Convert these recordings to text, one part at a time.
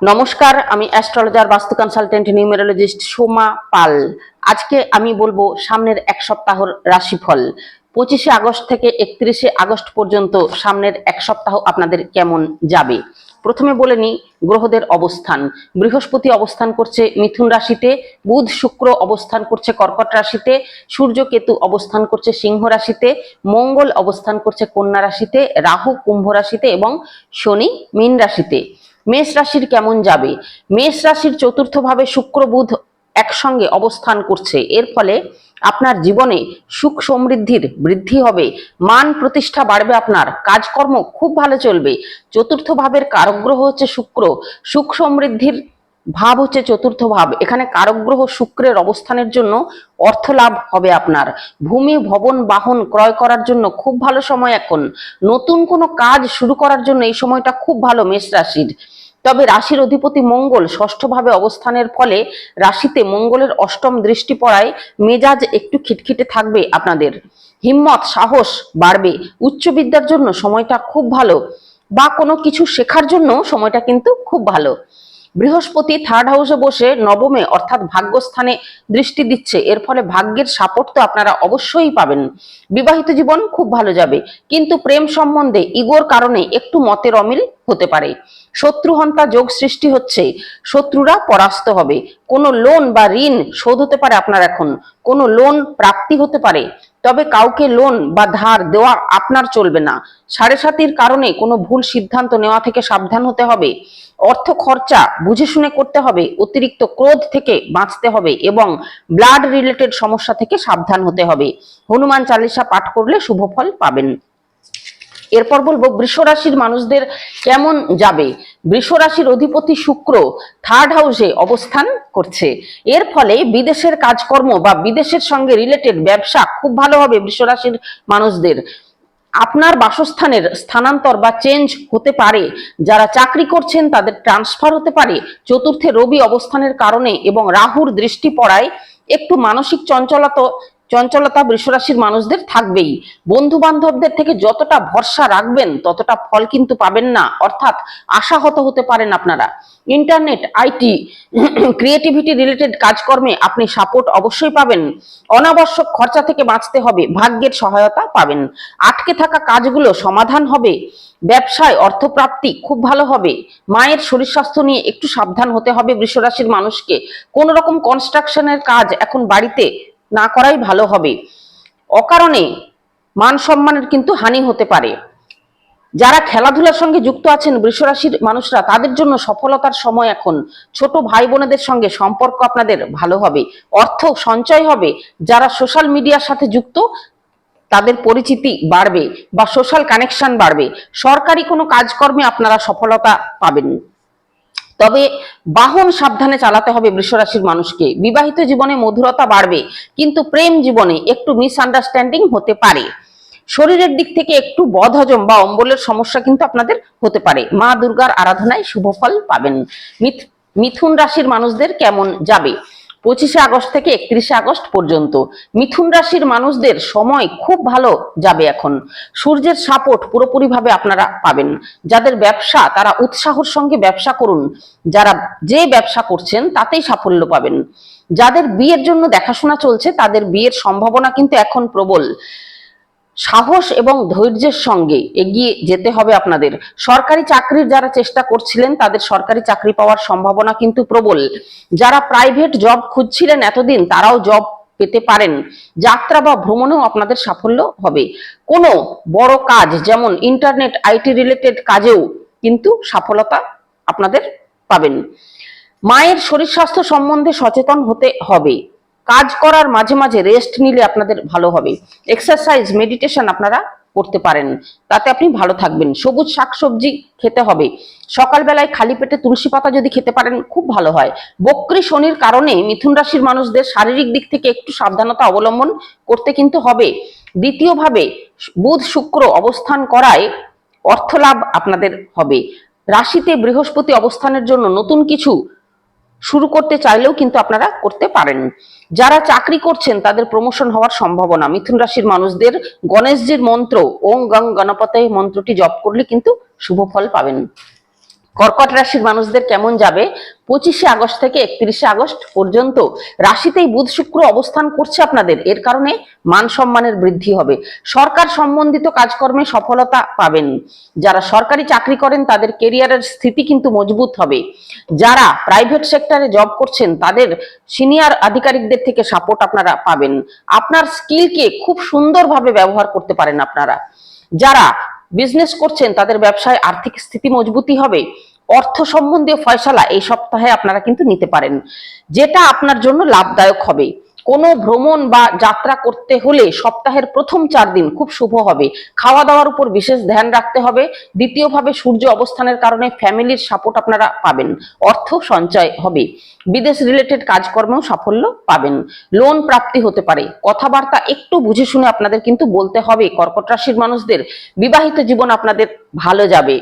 নমস্কার, আমি অ্যাস্ট্রোলজার বাস্তু কনসালটেন্ট নিউমেরোলজিস্ট সোমা পাল। আজকে আমি বলবো সামনের এক সপ্তাহর রাশিফল। 25শে আগস্ট থেকে 31শে আগস্ট পর্যন্ত সামনের এক সপ্তাহ আপনাদের কেমন যাবে। প্রথমে বলে নিই গ্রহদের অবস্থান। বৃহস্পতি অবস্থান করছে মিথুন রাশিতে, বুধ শুক্র অবস্থান করছে কর্কট রাশিতে, সূর্য কেতু অবস্থান করছে সিংহ রাশিতে, মঙ্গল অবস্থান করছে কন্যা রাশিতে, রাহু কুম্ভ রাশিতে এবং শনি মীন রাশিতে। মেষ রাশির কেমন যাবে। মেষ রাশির চতুর্থ ভাবে শুক্র বুধ একসঙ্গে অবস্থান করছে, এর ফলে আপনার জীবনে সুখ সমৃদ্ধির বৃদ্ধি হবে, মান প্রতিষ্ঠা বাড়বে, আপনার কাজকর্ম খুব ভালো চলবে। চতুর্থ ভাবের কারক গ্রহ হচ্ছে শুক্র, সুখ সমৃদ্ধির ভাব হচ্ছে চতুর্থ ভাব। এখানে কারক গ্রহ শুক্রের অবস্থানের জন্য অর্থ লাভ হবে আপনার। ভূমি ভবন বাহন ক্রয় করার জন্য খুব ভালো সময় এখন। নতুন কোনো কাজ শুরু করার জন্য এই সময়টা খুব ভালো মেষ রাশির। তবে রাশির অধিপতি মঙ্গল ষষ্ঠ ভাবে অবস্থানের ফলে রাশিতে মঙ্গলের অষ্টম দৃষ্টি পড়ায় মেজাজ একটু খিটখিটে থাকবে আপনাদের। হিম্মত সাহস বাড়বে। উচ্চ বিদ্যার জন্য সময়টা খুব ভালো, বা কোনো কিছু শেখার জন্য সময়টা কিন্তু খুব ভালো। বৃহস্পতি থার্ড হাউসে বসে নবমে অর্থাৎ ভাগ্যস্থানে দৃষ্টি দিচ্ছে, এর ফলে ভাগ্যের সাপোর্ট তো আপনারা অবশ্যই পাবেন। বিবাহিত জীবন খুব ভালো যাবে, কিন্তু প্রেম সম্বন্ধে ইগোর কারণে একটু মতের অমিল হতে পারে। শত্রুহন্তা যোগ সৃষ্টি হচ্ছে, শত্রুরা পরাস্ত হবে। কোনো লোন বা ঋণ শোধ হতে পারে আপনার, এখন কোনো লোন প্রাপ্তি হতে পারে। তবে কাউকে লোন বা ধার দেওয়া আপনার চলবে না। সাড়ে সাতির কারণে কোনো ভুল সিদ্ধান্ত নেওয়া থেকে সাবধান হতে হবে। অর্থ খরচা বুঝে শুনে করতে হবে। অতিরিক্ত ক্রোধ থেকে বাঁচতে হবে এবং ব্লাড রিলেটেড সমস্যা থেকে সাবধান হতে হবে। হনুমান চালিসা পাঠ করলে শুভ ফল পাবেন। এরপর বলবো বৃষ রাশির মানুষদের কেমন যাবে। বৃষ রাশির অধিপতি শুক্র থার্ড হাউসে অবস্থান করছে, এর ফলে বিদেশের কাজকর্ম বা বিদেশের সঙ্গে রিলেটেড ব্যবসা খুব ভালো হবে বৃষ রাশির মানুষদের। আপনার বাসস্থানের স্থানান্তর বা চেঞ্জ হতে পারে। যারা চাকরি করছেন তাদের ট্রান্সফার হতে পারে। চতুর্থে রবি অবস্থানের কারণে এবং রাহুর দৃষ্টি পড়ায় একটু মানসিক চঞ্চলতা বৃষরাশির মানুষদের থাকবেই। বন্ধু বান্ধবদের থেকে যতটা ভরসা রাখবেন ততটা ফল কিন্তু পাবেন না, অর্থাৎ আশাহত হতে পারেন আপনারা। ইন্টারনেট আইটি ক্রিয়েটিভিটি রিলেটেড কাজকর্মে আপনি সাপোর্ট অবশ্যই পাবেন। অনাবশ্যক খরচা থেকে বাঁচতে হবে, ভাগ্যের সহায়তা পাবেন। আটকে থাকা কাজগুলো সমাধান হবে। ব্যবসায় অর্থপ্রাপ্তি খুব ভালো হবে। মায়ের শরীর স্বাস্থ্য নিয়ে একটু সাবধান হতে হবে বৃষরাশির মানুষকে। কোন রকম কনস্ট্রাকশনের কাজ এখন বাড়িতে না করাই ভালো হবে। অকারণে মান সম্মানের কিন্তু হানি হতে পারে। যারা খেলাধুলার সঙ্গে যুক্ত আছেন বৃষরাশির মানুষরা, তাদের জন্য সফলতার সময় এখন। ছোট ভাই বোনেদের সঙ্গে সম্পর্ক আপনাদের ভালো হবে, অর্থ সঞ্চয় হবে। যারা সোশ্যাল মিডিয়ার সাথে যুক্ত তাদের পরিচিতি বাড়বে বা সোশ্যাল কানেকশন বাড়বে। সরকারি কোনো কাজকর্মে আপনারা সফলতা পাবেন। তবে বাহন সাবধানে চালাতে হবে বৃষরাশির মানুষকে। বিবাহিত জীবনে মধুরতা বাড়বে, কিন্তু প্রেম জীবনে একটু মিসআন্ডারস্ট্যান্ডিং হতে পারে। শরীরের দিক থেকে একটু বদহজম বা অম্বলের সমস্যা কিন্তু আপনাদের হতে পারে। মা দুর্গার আরাধনায় শুভ ফল পাবেন। মিথুন রাশির মানুষদের কেমন যাবে। 25শে আগস্ট থেকে 31শে আগস্ট পর্যন্ত মিথুন রাশির মানুষদের সময় খুব ভালো যাবে এখন। সূর্যের সাপোর্ট পুরোপুরিভাবে আপনারা পাবেন। যাদের ব্যবসা তারা উৎসাহের সঙ্গে ব্যবসা করুন। যারা যে ব্যবসা করছেন তাতেই সাফল্য পাবেন। যাদের বিয়ের জন্য দেখাশোনা চলছে তাদের বিয়ের সম্ভাবনা কিন্তু এখন প্রবল। সাহস এবং ধৈর্যের সঙ্গে এগিয়ে যেতে হবে আপনাদের। সরকারি চাকরির যারা চেষ্টা করছিলেন তাদের সরকারি চাকরি পাওয়ার সম্ভাবনা কিন্তু প্রবল। যারা প্রাইভেট জব খুঁজছিলেন এতদিন তারাও জব পেতে পারেন। যাত্রা বা ভ্রমণেও আপনাদের সাফল্য হবে। কোনো বড় কাজ যেমন ইন্টারনেট আইটি রিলেটেড কাজেও কিন্তু সফলতা আপনাদের পাবেন। মায়ের শরীর স্বাস্থ্য সম্বন্ধে সচেতন হতে হবে। কাজ করার মাঝে মাঝে রেস্ট নিলে আপনাদের ভালো হবে। এক্সারসাইজ মেডিটেশন আপনারা করতে পারেন, তাতে আপনি ভালো থাকবেন। সবুজ শাকসবজি খেতে হবে। সকালবেলায় খালি পেটে তুলসী পাতা যদি খেতে পারেন খুব ভালো হয়। বক্রী শনির কারণে মিথুন রাশির মানুষদের শারীরিক দিক থেকে একটু সাবধানতা অবলম্বন করতে কিন্তু হবে। দ্বিতীয়ভাবে বুধ শুক্র অবস্থান করায় অর্থলাভ আপনাদের হবে। রাশিতে বৃহস্পতি অবস্থানের জন্য নতুন কিছু শুরু করতে চাইলেও কিন্তু আপনারা করতে পারেন। যারা চাকরি করছেন তাদের প্রমোশন হওয়ার সম্ভাবনা। মিথুন রাশির মানুষদের গণেশজির মন্ত্র ওং গং গণপতয়ে মন্ত্রটি জপ করলে কিন্তু শুভ ফল পাবেন। কর্কট রাশির মানুষদের কেমন যাবে 25শে আগস্ট থেকে 31শে আগস্ট পর্যন্ত? রাশিতেই বুধ শুক্র অবস্থান করছে আপনাদের, এর কারণে মান সম্মানের বৃদ্ধি হবে। সরকার সম্বন্ধিত কাজকর্মে সফলতা পাবেন। যারা সরকারি চাকরি করেন তাদের কেরিয়ারের স্থিতি কিন্তু মজবুত হবে। যারা প্রাইভেট সেক্টরে জব করছেন তাদের সিনিয়র আধিকারিকদের থেকে সাপোর্ট আপনারা পাবেন। আপনার স্কিলকে খুব সুন্দরভাবে ব্যবহার করতে পারেন আপনারা। যারা বিজনেস করছেন তাদের ব্যবসায় আর্থিক স্থিতি মজবুতি হবে। অর্থ সম্বন্ধীয় ফয়সালা এই সপ্তাহে আপনারা কিন্তু নিতে পারেন, যেটা আপনার জন্য লাভদায়ক হবে। কোনো ভ্রমণ বা যাত্রা করতে হলে সপ্তাহের প্রথম 4 দিন খুব শুভ হবে। খাওয়া দাওয়ার উপর বিশেষ ধ্যান রাখতে হবে। দ্বিতীয়ভাবে সূর্য অবস্থানের কারণে ফ্যামিলির সাপোর্ট আপনারা পাবেন, অর্থ সঞ্চয় হবে। বিদেশ রিলেটেড কাজকর্মেও সাফল্য পাবেন। লোন প্রাপ্তি হতে পারে। কথাবার্তা একটু বুঝে শুনে আপনাদের কিন্তু বলতে হবে। কর্কট রাশির মানুষদের বিবাহিত জীবন আপনাদের ভালো যাবে।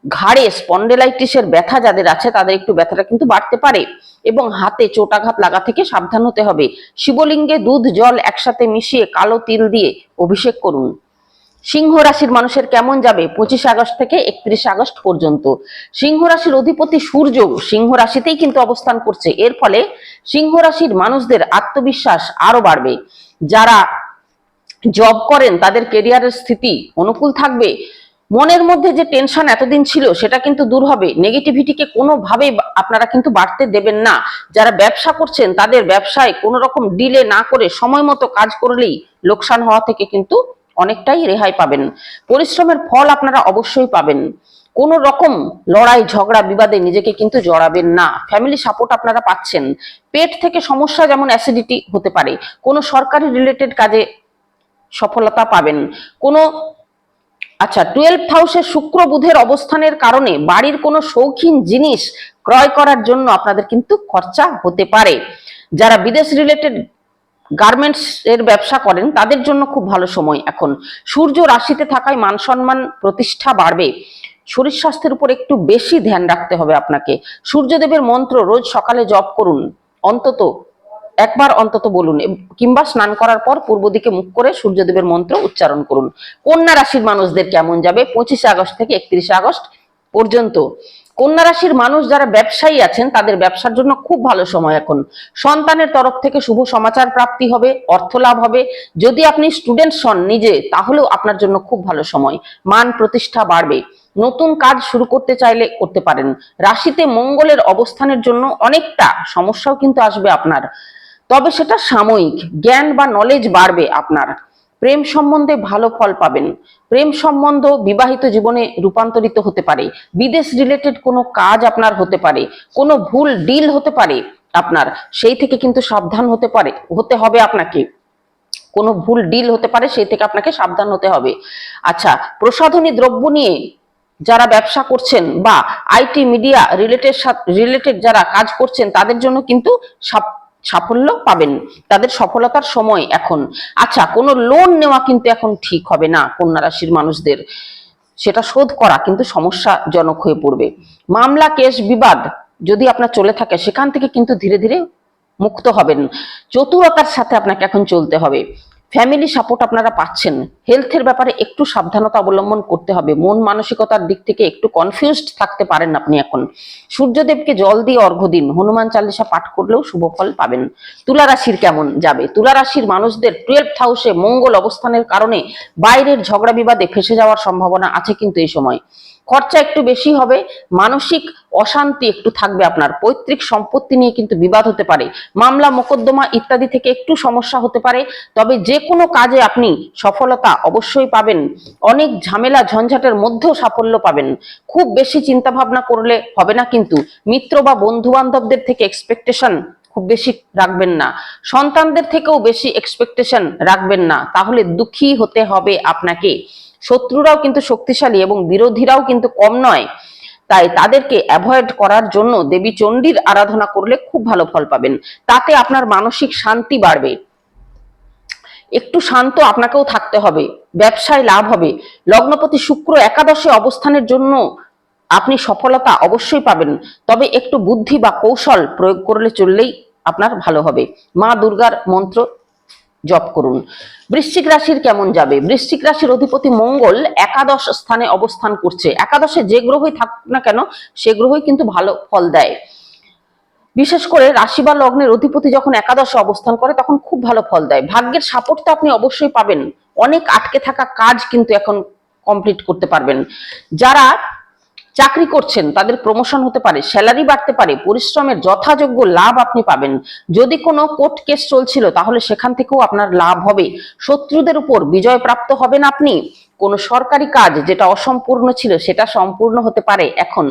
ঘাড়ে স্পন্ডেলাইটিসের ব্যথা যাদের আছে তাদের একটু ব্যথাটা কিন্তু বাড়তে পারে, এবং হাতে চোটাঘাত লাগা থেকে সাবধান হতে হবে। শিবলিঙ্গে দুধ জল একসাথে মিশিয়ে কালো তিল দিয়ে অভিষেক করুন। সিংহ রাশির মানুষের কেমন যাবে 25শে আগস্ট থেকে 31শে আগস্ট পর্যন্ত? সিংহ রাশির অধিপতি সূর্য সিংহ রাশিতেই কিন্তু অবস্থান করছে। এর ফলে সিংহ রাশির মানুষদের আত্মবিশ্বাস আরো বাড়বে। যারা জব করেন তাদের কেরিয়ারের স্থিতি অনুকূল থাকবে। মনের মধ্যে যে টেনশন এতদিন ছিল সেটা কিন্তু দূর হবে। নেগেটিভিটিকে কোনোভাবেই আপনারা কিন্তু বাড়তে দেবেন না। যারা ব্যবসা করছেন তাদের ব্যবসায় কোনো রকম ডিলে না করে সময় মতো কাজ করলেই লোকসান হওয়া থেকে কিন্তু অনেকটাই রেহাই পাবেন। পরিশ্রমের ফল আপনারা অবশ্যই পাবেন। কোন রকম লড়াই ঝগড়া বিবাদে নিজেকে কিন্তু জড়াবেন না। ফ্যামিলি সাপোর্ট আপনারা পাচ্ছেন। পেট থেকে সমস্যা যেমন অ্যাসিডিটি হতে পারে। কোনো সরকারি রিলেটেড কাজে সফলতা পাবেন। কোনো 12th হাউসে শুক্র বুধের অবস্থানের কারণে বাড়ির কোনো শৌখিন জিনিস ক্রয় করার জন্য আপনাদের কিন্তু খরচা হতে পারে। যারা বিদেশ রিলেটেড গার্মেন্টস এর ব্যবসা করেন তাদের জন্য খুব ভালো সময় এখন। সূর্য রাশিতে থাকায় মান সম্মান প্রতিষ্ঠা বাড়বে। শরীর স্বাস্থ্যের উপর একটু বেশি ধ্যান রাখতে হবে আপনাকে। সূর্যদেবের মন্ত্র রোজ সকালে জপ করুন, অন্তত একবার অন্তত বলুন, কিংবা স্নান করার পর পূর্ব দিকে মুখ করে সূর্যদেবের মন্ত্র উচ্চারণ করুন। কন্যা রাশির মানুষদের কেমন যাবে 25শে আগস্ট থেকে 31শে আগস্ট পর্যন্ত? কন্যা রাশির মানুষ যারা ব্যবসায়ী আছেন তাদের ব্যবসার জন্য খুব ভালো সময় এখন। সন্তানের তরফ থেকে শুভ সমাচার প্রাপ্তি হবে, অর্থ লাভ হবে। যদি আপনি স্টুডেন্ট হন নিজে, তাহলেও আপনার জন্য খুব ভালো সময়। মান প্রতিষ্ঠা বাড়বে। নতুন কাজ শুরু করতে চাইলে করতে পারেন। রাশিতে মঙ্গলের অবস্থানের জন্য অনেকটা সমস্যাও কিন্তু আসবে আপনার, তবে সেটা সাময়িক। জ্ঞান বা নলেজ বাড়বে আপনার। প্রেম সম্বন্ধে ভালো ফল পাবেন। প্রেম সম্বন্ধ বিবাহিত জীবনে রূপান্তরিত হতে পারে। বিদেশ রিলেটেড কোনো কাজ আপনার হতে পারে। কোনো ভুল ডিল হতে পারে আপনার, সেই থেকে কিন্তু সাবধান হতে হবে আপনাকে। কোনো ভুল ডিল হতে পারে, সেই থেকে আপনাকে সাবধান হতে হবে। প্রসাধনী দ্রব্য নিয়ে যারা ব্যবসা করছেন বা আইটি মিডিয়া রিলেটেড যারা কাজ করছেন তাদের জন্য কিন্তু সাফল্য পাবেন। তাদের সফলতার সময় এখন। কোনো লোন নেওয়া কিন্তু এখন ঠিক হবে না কন্যা রাশির মানুষদের। সেটা শোধ করা কিন্তু সমস্যাজনক হয়ে পড়বে। মামলা কেস বিবাদ যদি আপনার চলে থাকে সেখান থেকে কিন্তু ধীরে ধীরে মুক্ত হবেন। চতুরতার সাথে আপনাকে এখন চলতে হবে। ফ্যামিলি সাপোর্ট আপনারা পাচ্ছেন। হেলথের ব্যাপারে একটু সাবধানতা অবলম্বন করতে হবে। মন মানসিকতার দিক থেকে একটু কনফিউজড থাকতে পারেন আপনি এখন। সূর্যদেবকে জল দিয়ে অর্ঘ্য দিন। হনুমান চালিসা পাঠ করলেও শুভ ফল পাবেন। তুলা রাশির কেমন যাবে? তুলা রাশির মানুষদের 12th হাউসে মঙ্গল অবস্থানের কারণে বাইরের ঝগড়া বিবাদে ফেসে যাওয়ার সম্ভাবনা আছে কিন্তু এই সময়। খরচা একটু বেশি হবে। মানসিক অশান্তি একটু থাকবে আপনার। পৈতৃক সম্পত্তি নিয়ে কিন্তু বিবাদ হতে পারে। মামলা মোকদ্দমা ইত্যাদি থেকে একটু সমস্যা হতে পারে। তবে যে কোনো কাজে আপনি সফলতা অবশ্যই পাবেন। অনেক ঝামেলা ঝঞ্ঝাটের মধ্যেও সাফল্য পাবেন। খুব বেশি চিন্তা ভাবনা করলে হবে না কিন্তু। মিত্র বা বন্ধু বান্ধবদের থেকে এক্সপেকটেশন খুব বেশি রাখবেন না। সন্তানদের থেকেও বেশি এক্সপেকটেশন রাখবেন না, তাহলে দুঃখী হতে হবে আপনাকে। শত্রুরাও কিন্তু শক্তিশালী এবং বিরোধীরাও কিন্তু কম নয়। তাই তাদেরকে অ্যাভয়েড করার জন্য দেবী চণ্ডীর আরাধনা করলে খুব ভালো ফল পাবেন। তাতে আপনার মানসিক শান্তি বাড়বে। একটু শান্ত আপনাকেও থাকতে হবে। ব্যবসায় লাভ হবে। লগ্নপতি শুক্র একাদশে অবস্থানের জন্য আপনি সফলতা অবশ্যই পাবেন, তবে একটু বুদ্ধি বা কৌশল প্রয়োগ করলে চললেই আপনার ভালো হবে। মা দুর্গার মন্ত্র জপ করুন। বৃশ্চিক রাশির কেমন যাবে? বৃশ্চিক রাশির অধিপতি মঙ্গল একাদশ স্থানে অবস্থান করছে। একাদশে যে গ্রহই থাকুক না কেন, সে গ্রহই কিন্তু ভালো ফল দেয়। বিশেষ করে রাশি বা লগ্নের অধিপতি যখন একাদশে অবস্থান করে তখন খুব ভালো ফল দেয়। ভাগ্যের সাপোর্ট তো আপনি অবশ্যই পাবেন। অনেক আটকে থাকা কাজ কিন্তু এখন কমপ্লিট করতে পারবেন। যারা চাকরি করছেন তাদের প্রমোশন হতে পারে, স্যালারি বাড়তে পারে, পরিশ্রমের যথাযোগ্য লাভ আপনি পাবেন। যদি কোনো কোর্ট কেস চলছিল তাহলে সেখান থেকেও আপনার লাভ হবে। শত্রুদের উপর বিজয় প্রাপ্ত হবেন আপনি। কোনো সরকারি কাজ যেটা অসম্পূর্ণ ছিল সেটা সম্পূর্ণ হতে পারে। এখন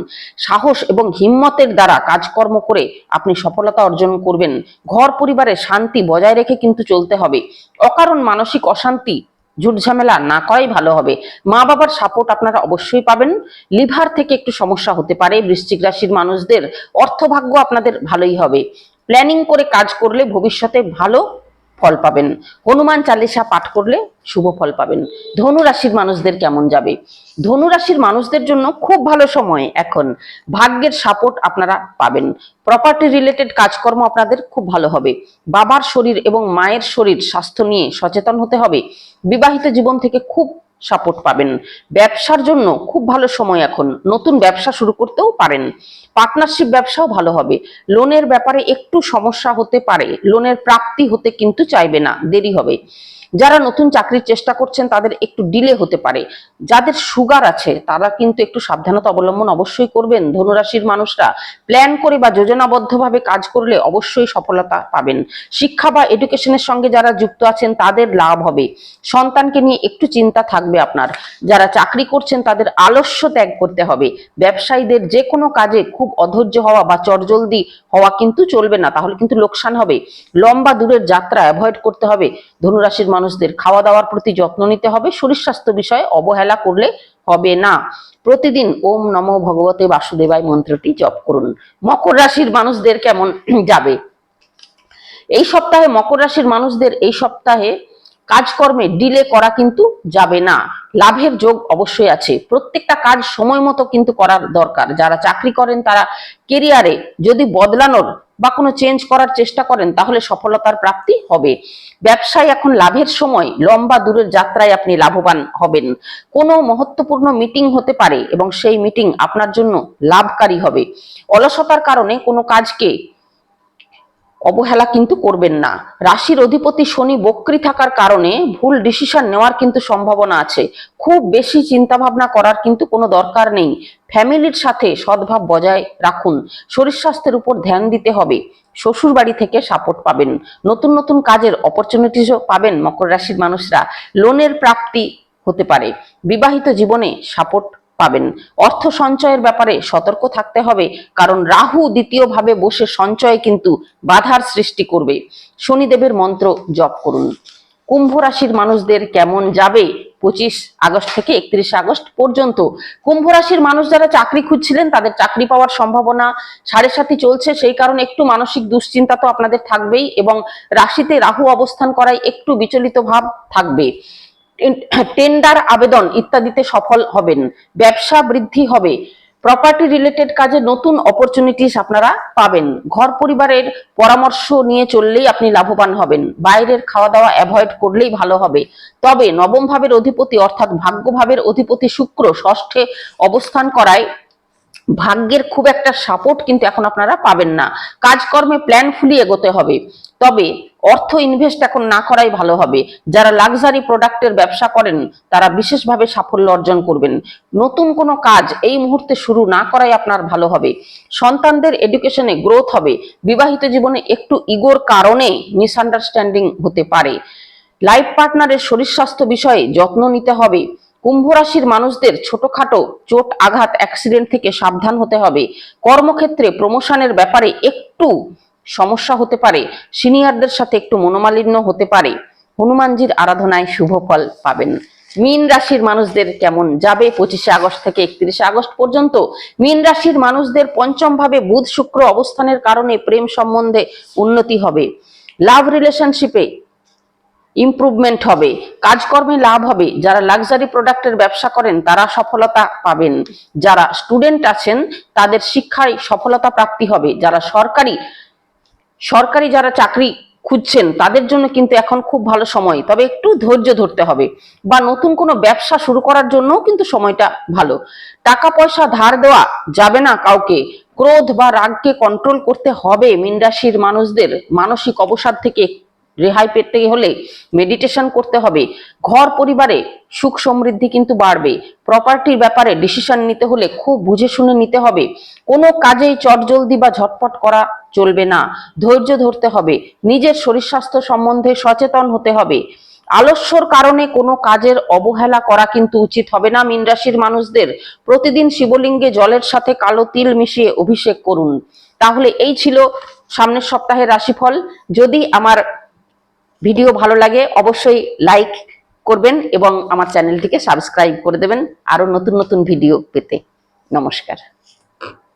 সাহস এবং হিম্মতের দ্বারা কাজকর্ম করে আপনি সফলতা অর্জন করবেন। ঘর পরিবারে শান্তি বজায় রেখে কিন্তু চলতে হবে। অকারণ মানসিক অশান্তি ঝুটঝামেলা না করাই ভালো হবে। মা বাবার সাপোর্ট আপনারা অবশ্যই পাবেন। লিভার থেকে একটু সমস্যা হতে পারে বৃশ্চিক রাশির মানুষদের। অর্থভাগ্য আপনাদের ভালোই হবে। প্ল্যানিং করে কাজ করলে ভবিষ্যতে ভালো ফল পাবেন। হনুমান চালিসা পাঠ করলে শুভ ফল পাবেন। ধনু রাশির মানুষদের কেমন যাবে? ধনু রাশির মানুষদের জন্য খুব ভালো সময় এখন। ভাগ্যের সাপোর্ট আপনারা পাবেন। প্রপার্টি রিলেটেড কাজকর্ম আপনাদের খুব ভালো হবে। বাবার শরীর এবং মায়ের শরীর স্বাস্থ্য নিয়ে সচেতন হতে হবে। বিবাহিত জীবন থেকে খুব সাপোর্ট পাবেন। ব্যবসার জন্য খুব ভালো সময় এখন। নতুন ব্যবসা শুরু করতেও পারেন। পার্টনারশিপ ব্যবসাও ভালো হবে। লোনের ব্যাপারে একটু সমস্যা হতে পারে। লোনের প্রাপ্তি হতে কিন্তু চাইবে না, দেরি হবে। যারা নতুন চাকরির চেষ্টা করছেন তাদের একটু ডিলে হতে পারে। যাদের সুগার আছে তারা কিন্তু একটু সাবধানতা অবলম্বন অবশ্যই করবেন। ধনুরাশির মানুষরা প্ল্যান করে বা যোজনাবদ্ধভাবে কাজ করলে অবশ্যই সফলতা পাবেন। শিক্ষা বা এডুকেশনের সঙ্গে যারা যুক্ত আছেন তাদের লাভ হবে। সন্তানকে নিয়ে একটু চিন্তা থাকবে আপনার। যারা চাকরি করছেন তাদের আলস্য ত্যাগ করতে হবে। ব্যবসায়ীদের যে কোনো কাজে খুব অধৈর্য হওয়া বা চটজলদি হওয়া কিন্তু চলবে না, তাহলে কিন্তু লোকসান হবে। লম্বা দূরের যাত্রা অ্যাভয়েড করতে হবে। ধনুরাশির মানুষদের খাওয়া দাওয়ার প্রতি যত্ন নিতে হবে। শরীর স্বাস্থ্য বিষয়ে অবহেলা করলে হবে না। প্রতিদিন ওম নমো ভগবতে বাসুদেবায় মন্ত্রটি জপ করুন। মকর রাশির মানুষদের কেমন যাবে? এই সপ্তাহে মকর রাশির মানুষদের এই সপ্তাহে কাজকর্মে ডিলে করা কিন্তু যাবে না। লাভের যোগ অবশ্যই আছে। প্রত্যেকটা কাজ সময় মতো কিন্তু করার দরকার। যারা চাকরি করেন তারা কেরিয়ারে যদি বদলানোর বা কোনো চেঞ্জ করার চেষ্টা করেন তাহলে সফলতার প্রাপ্তি হবে। ব্যবসায় এখন লাভের সময়। লম্বা দূরের যাত্রায় আপনি লাভবান হবেন। কোনো মহত্বপূর্ণ মিটিং হতে পারে এবং সেই মিটিং আপনার জন্য লাভকারী হবে। অলসতার কারণে কোনো কাজকে অবহেলা কিন্তু করবেন না। রাশির অধিপতি শনি বক্রী থাকার কারণে ভুল ডিসিশন নেওয়ার কিন্তু সম্ভাবনা আছে। খুব বেশি চিন্তা ভাবনা করার কিন্তু কোনো দরকার নেই। ফ্যামিলির সাথে সদ্ভাব বজায় রাখুন। শরীর স্বাস্থ্যের উপর ধ্যান দিতে হবে। শ্বশুর বাড়ি থেকে সাপোর্ট পাবেন। নতুন নতুন কাজের অপরচুনিটিসও পাবেন মকর রাশির মানুষরা। লোনের প্রাপ্তি হতে পারে। বিবাহিত জীবনে সাপোর্ট পাবেন। অর্থ সঞ্চয়ের ব্যাপারে সতর্ক থাকতে হবে, কারণ রাহু দ্বিতীয়ভাবে বসে সঞ্চয়ে কিন্তু বাধার সৃষ্টি করবে। শনিদেবের মন্ত্র জপ করুন। কুম্ভ রাশির মানুষদের কেমন যাবে 25 আগস্ট থেকে 31 আগস্ট পর্যন্ত? কুম্ভ রাশির মানুষ যারা চাকরি খুঁজছিলেন তাদের চাকরি পাওয়ার সম্ভাবনা 7.5 চলছে। সেই কারণে একটু মানসিক দুশ্চিন্তা তো আপনাদের থাকবেই এবং রাশিতে রাহু অবস্থান করায় একটু বিচলিত ভাব থাকবে। টেন্ডার আবেদন ইত্যাদিতে সফল হবেন। ব্যবসা বৃদ্ধি হবে। প্রপার্টি রিলেটেড কাজে নতুন অপরচুনিটিস আপনারা পাবেন। ঘর পরিবারের পরামর্শ নিয়ে চললেই আপনি লাভবান হবেন। বাইরের খাওয়া দাওয়া অ্যাভয়েড করলেই ভালো হবে। তবে নবম ভাবের অধিপতি অর্থাৎ ভাগ্য ভাবের অধিপতি শুক্র ষষ্ঠে অবস্থান করায় ভাগ্যের খুব একটা সাপোর্ট কিন্তু এখন আপনারা পাবেন না। কাজকর্মে প্ল্যানফুলি এগোতে হবে। তবে অর্থ ইনভেস্ট এখন না করাই ভালো হবে। যারা লাক্সারি প্রোডাক্টের ব্যবসা করেন তারা বিশেষভাবে সাফল্য অর্জন করবেন। নতুন কোনো কাজ এই মুহূর্তে শুরু না করাই আপনার ভালো হবে। সন্তানদের এডুকেশনে গ্রোথ হবে। বিবাহিত জীবনে একটু ইগোর কারণে মিসআন্ডারস্ট্যান্ডিং হতে পারে। লাইফ পার্টনারের শরীর স্বাস্থ্য বিষয়ে যত্ন নিতে হবে। কুম্ভ রাশির মানুষদের ছোটখাটো চোট আঘাত অ্যাক্সিডেন্ট থেকে সাবধান হতে হবে। কর্মক্ষেত্রে প্রমোশনের ব্যাপারে একটু সমস্যা হতে পারে। সিনিয়রদের সাথে একটু মনোমালিন্য হতে পারে। হনুমানজির আরাধনায় শুভ ফল পাবেন। মীন রাশির মানুষদের কেমন যাবে 25 আগস্ট থেকে 31 আগস্ট পর্যন্ত? মীন রাশির মানুষদের পঞ্চম ভাবে বুধ শুক্র অবস্থানের কারণে প্রেম সম্বন্ধে উন্নতি হবে। লাভ রিলেশনশিপে ইমপ্রুভমেন্ট হবে। কাজকর্মে লাভ হবে। যারা লাক্সারি প্রোডাক্টের ব্যবসা করেন তারা সফলতা পাবেন। যারা স্টুডেন্ট আছেন তাদের শিক্ষায় সফলতা প্রাপ্তি হবে। যারা সরকারি যারা চাকরি খুঁজছেন তাদের জন্য কিন্তু এখন খুব ভালো সময়, তবে একটু ধৈর্য ধরতে হবে। বা নতুন কোনো ব্যবসা শুরু করার জন্য কিন্তু সময়টা ভালো। টাকা পয়সা ধার দেওয়া যাবে না কাউকে। ক্রোধ বা রাগকে কন্ট্রোল করতে হবে। মীন রাশির মানুষদের মানসিক অবসাদ থেকে রেহাই পেতে হলে মেডিটেশন করতে হবে। ঘর পরিবারে সুখ সমৃদ্ধি কিন্তু বাড়বে। প্রপার্টির ব্যাপারে ডিসিশন নিতে হলে খুব বুঝে শুনে নিতে হবে। কোনো কাজেই চটজলদি বা ঝটপট করা চলবে না, ধৈর্য ধরতে হবে। নিজের শরীর স্বাস্থ্য সম্বন্ধে সচেতন হতে হবে। আলস্যর কারণে কোনো কাজের অবহেলা করা কিন্তু উচিত হবে না। মীন রাশির মানুষদের প্রতিদিন শিবলিঙ্গে জলের সাথে কালো তিল মিশিয়ে অভিষেক করুন। তাহলে এই ছিল সামনের সপ্তাহের রাশিফল। যদি আমার ভিডিও ভালো লাগে অবশ্যই লাইক করবেন এবং আমার চ্যানেলটিকে সাবস্ক্রাইব করে দেবেন আরো নতুন নতুন ভিডিও পেতে। নমস্কার।